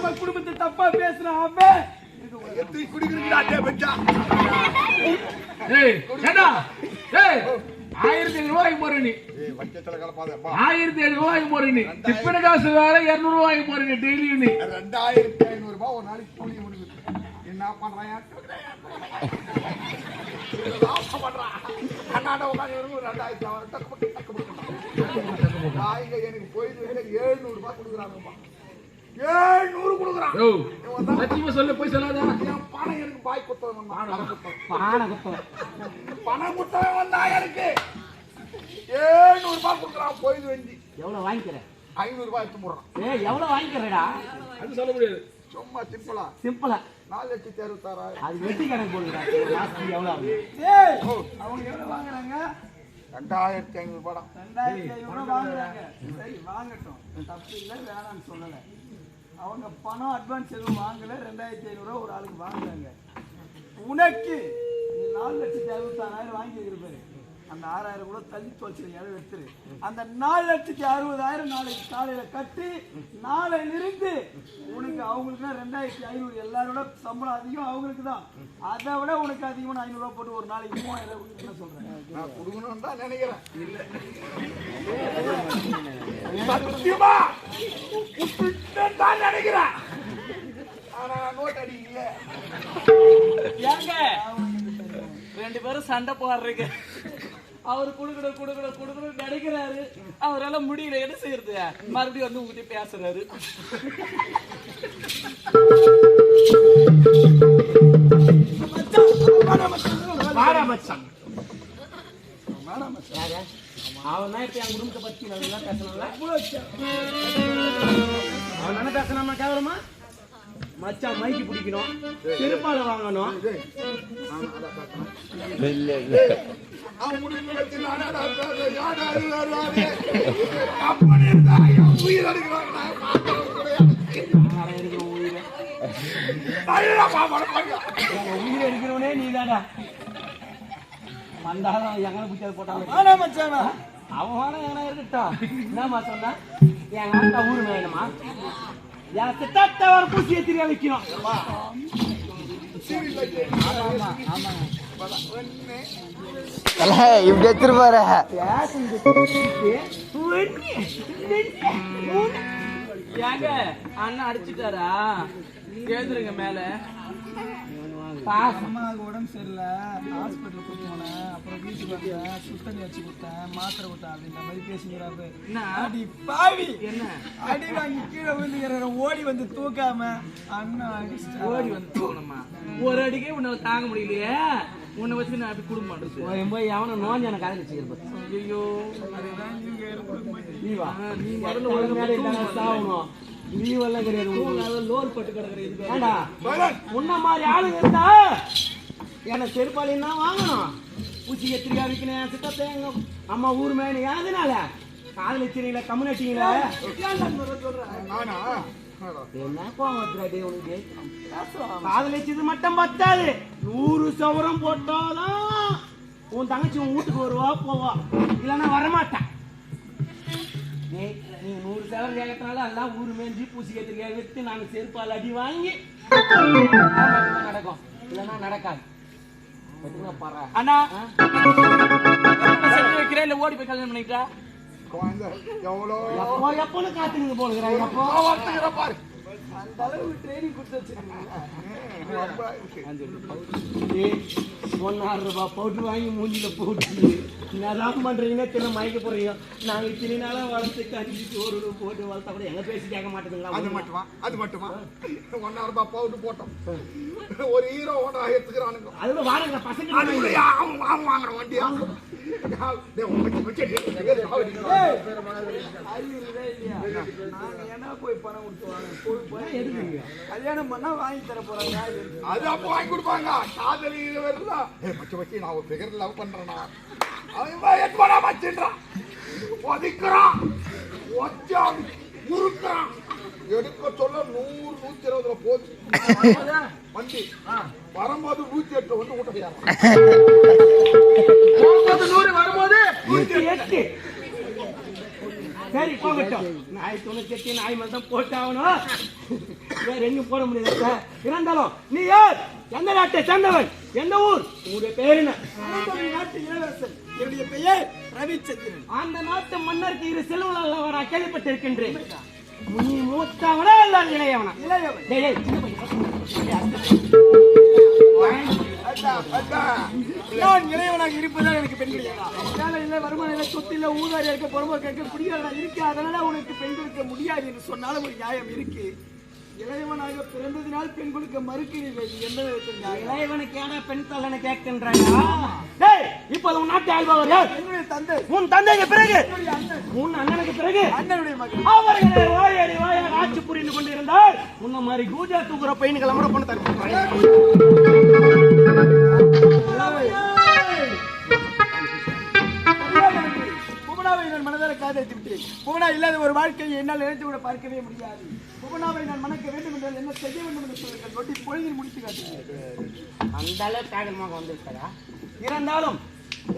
நம்ம குடும்பத்தை தப்பா பேசுறான் அவன். எத்தனை குடிக்கிறீங்கடா பச்சா? ஏய் ஏடா ஏய் 1500 ரூபாய்க்கு போற நீ. ஏய் வச்சத்துல கலப்பாதப்பா. 1700 ரூபாய்க்கு போற நீ. டிஃபன் காசு வேற 200 ரூபாய்க்கு போற நீ டெய்லி நீ. 2500 ரூபாய் ஒரு நாளைக்கு கூலி முடியுது. என்ன பண்றாயா? அண்ணாட உட்காந்து 2000 காய்ங்க எனக்கு போயிட்டு 700 ரூபாய் கொடுக்குறாங்கப்பா. 700 கொடுக்குறான். சத்தியமா சொல்ல போய் சொல்லாத. பணம் எனக்கு பாய் குத்தவன் பணம் குத்தவன் வந்தா எனக்கு 700 ரூபாய் கொடுக்குறான். போயிது வெஞ்சி எவ்வளவு வாங்கிக்கிற? 500 ரூபாய் எடுத்து போடுறான். எவ்வளவு வாங்கிக்கிறடா? அது சொல்ல முடியாது. சும்மா சிம்பிளா 4,66,000. அது வெட்டி கணக்கு போடுறா. எவ்வளவு அவங்க எவ்வளவு வாங்குறாங்க? 2500 ரூபாய். 2500 வாங்குறாங்க. சரி வாங்கட்டும், தப்பு இல்லை, வேணாம்னு சொல்லலை. அவங்க பணம் அட்வான்ஸ் எதுவும் வாங்கல. 2500 ஒரு ஆளுக்கு வாங்குறாங்க. உனக்கு 4,66,000 வாங்கியிருப்பாரு. அந்த 6000 கூட தள்ளி தொலைச்சு எடுத்துரு. அந்த 4,60,000 நாளைக்கு காலையில கட்டி நாளையிலிருந்து உனக்கு அவங்களுக்கு 2500. எல்லாரோட சம்பளம் அதிகம் அவங்களுக்கு தான். அதை விட உனக்கு அதிகமான 500 ரூபாய் போட்டு ஒரு நாளைக்கு 3000 ரூபாய் என்ன சொல்றேன்? நான் கொடுக்கணும்னு தான் நினைக்கிறேன். சத்தியமா தான் நினைக்கிறேன். ஆனா நோட் அடிக்கல. ஏங்க 2 பேரும் சண்டை போடுறீங்க. அவரு குடுக்கணும் நினைக்கிறாரு. அவரால முடியல, என்ன செய்யறது? மறுபடியும் வந்து உங்ககிட்ட பேசுறாரு. அவன் தான் இப்ப என் குடும்பத்தை பத்தி நல்லா பேசணும்ல. அவன் என்ன பேசணும்னா கேவலமா மச்சான் மைக்கு பிடிக்கணும், செருப்பால வாங்கணும். உயிர் எடுக்கிறவனே நீதாடா. வந்தாலும் எங்களை பிடிச்சது போட்டாங்க. அவன் எங்கன்னா இருக்கட்டும். என்னம்மா சொன்னா? என் ஆட்டா ஊரு வேணுமா? என் திட்ட ஒரு பூசியை தெரிய வைக்கணும். இப்படி எடுத்துருப்பாரு. ஏங்க அண்ணன் அடிச்சுட்டாரா? எழுதுருங்க மேல. அம்மாவுக்கு உடம்பு சரியில்லை, ஹாஸ்பிட்டல் கூட்டு போனேன். அப்புறம் வீட்டுக்கு வந்தேன், சுத்தண்ணி வச்சு கொடுத்தேன், மாத்திரை கொடுத்தேன் அப்படின்ற மாதிரி பேசிக்கிறாரு. அடி பாவி, என்ன அடி வாங்கி கீழே விழுந்துக்கிற ஓடி வந்து தூக்காம அண்ணன் அடிச்சு ஓடி வந்து தூக்கணுமா? ஒரு அடிக்கே உன்னால தாங்க முடியலையே. உன்னை வச்சு நான் அப்படி குடும்ப மாட்டேன். போய் அவனை நோஞ்சி எனக்கு அதை வச்சுக்கிறேன். ஐயோ அதுதான் நீ முதல்ல சாகணும். லீவெல்லாம் கிடையாது. லோன் பட்டு கிடக்குறது. முன்ன மாதிரி ஆளுங்க இருந்தா என்ன செருப்பாளின்னா வாங்கணும். பூச்சி எத்திரிக்கா விற்கணும். சித்தத்தை எங்க அம்மா ஊர் மேனு எதனால காதல் வச்சிருக்கீங்களா? கம்யூனிட்டிங்களா? என்ன கோவத்துறாடி உனக்கு? காதல் வச்சது மட்டும் பத்தாது, 100 சவரம் போட்டாதான் உன் தங்கச்சி உன் வீட்டுக்கு வருவா போவா. இல்லைன்னா வரமாட்டான். நீங்க 100 சவரம் கேட்கறதுனால எல்லாம் ஊரு மேஞ்சி பூசி கத்திரிக்கா வித்து நாங்க செருப்பால் அடி வாங்கி நடக்கும். இல்லைன்னா நடக்காது. அண்ணா வைக்கிறேன் இல்ல ஓடி போய் கல்யாணம் பண்ணிக்கிட்டா? எப்போன்னு காத்துங்க போனுங்கிறாங்க. அந்த அளவுக்கு ட்ரைனிங் கொடுத்து வச்சிருக்கீங்க. 1,000 ரூபாய் பவுட்ரு வாங்கி மூஞ்சில போட்டு என்னதான் பண்றீங்கன்னா தின மயக்க போறீங்க. நாங்க இத்தனை நாளா வளர்த்து கஞ்சி சோறு போட்டு வளர்த்தா கூட எங்க பேசி கேட்க மாட்டேங்குங்களா? அது மட்டுமா 1,000 ரூபாய் பவுடர் போட்டோம். ஒரு ஹீரோ ஓட எடுத்துக்கிறானுங்க. அதுல வாங்க பசங்க வாங்குற வண்டியா கல்யாணம் பண்ணா வாங்கி தர போறாங்க. அது அப்ப வாங்கி கொடுப்பாங்க. காதலி நான் ஒரு பிகர் லவ் பண்றேன்னா அவன் வச்சுன்றான், ஒதுக்குறான், முறுக்கிறான். எடுக்க சொல்ல 100-120 போச்சு வண்டி. வரும்போது 108 வந்து ஊட்ட வரும்போது 108. சரி போகட்டும். நாய் 98 நாய் மேல தான் போட்டாகணும். வேற எங்க போட முடியாது. இருந்தாலும் நீ யார்? எந்த நாட்டை சேர்ந்தவன்? எந்த ஊர்? உங்களுடைய பேர் என்ன? நாட்டு இளவரசன். என்னுடைய பெயர் ரவிச்சந்திரன். அந்த நாட்டு மன்னருக்கு 2 செல்வங்கள் நான் கேள்விப்பட்டிருக்கின்றேன். நீ மூத்தவனா இல்ல இளையவனா? இளையவன். டேய் டேய் சின்ன நான் இளையவனாக இருப்பதால் எனக்கு பெண் கிடையாதா? வேலை இல்லை, வருமானம் இல்லை, சொத்து இல்லை, ஊதாரியா இருக்க, பொறுமை கேட்க, குடியாரா இருக்கு. அதனால உனக்கு பெண் கொடுக்க முடியாது என்று சொன்னாலும் ஒரு நியாயம் இருக்கு. இளையவனாக பிறந்ததினால் பெண் கொடுக்க மறுக்கிறீர்கள். இது எந்த விதத்தில் நியாயம்? இளையவனுக்கு ஏடா பெண் தள்ளனை கேட்கின்றாயா? டேய் இப்போது உன் நாட்டு ஆள்பவர் யார்? என்னுடைய தந்தை. உன் தந்தைக்கு பிறகு என்னுடைய அண்ணன். உன் அண்ணனுக்கு பிறகு அண்ணனுடைய மகன். அவர்களை வாயாடி வாயாக ஆட்சி புரிந்து கொண்டிருந்தால் உன்ன மாதிரி கூஜா தூக்குற பையன்களை கூட பண்ண புவனாவை நான் மனதார காதலித்து விட்டேன். புவனா இல்லாத ஒரு வாழ்க்கையை என்னால் நினைத்து கூட பார்க்கவே முடியாது. புவனாவை நான் மணக்க வேண்டும் என்றால் என்ன செய்ய வேண்டும் என்று சொல்லுங்கள். நொட்டி பொழுதில் முடித்து காட்டுகிறேன். அந்த அளவுக்கு காகமாக வந்திருக்கா? இருந்தாலும்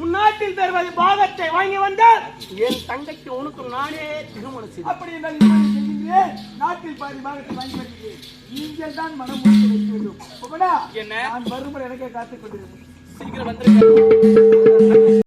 உன் நாட்டில் தருவது பாகத்தை வாங்கி வந்தால் என் தங்கைக்கு உனக்கு நானே திருமணம் செய்து அப்படி என்றால் இப்படி செய்கின்றேன். நாட்டில் பாதி பாகத்தை வாங்கி வருகிறேன். நீங்கள் தான் மனம் முடித்து வைக்க வேண்டும். புவனா, என்ன? நான் வறுமுறை எனக்கே காத்துக் கொண்டிருக்கிறேன். சீக்கிரம் வந்திருக்க.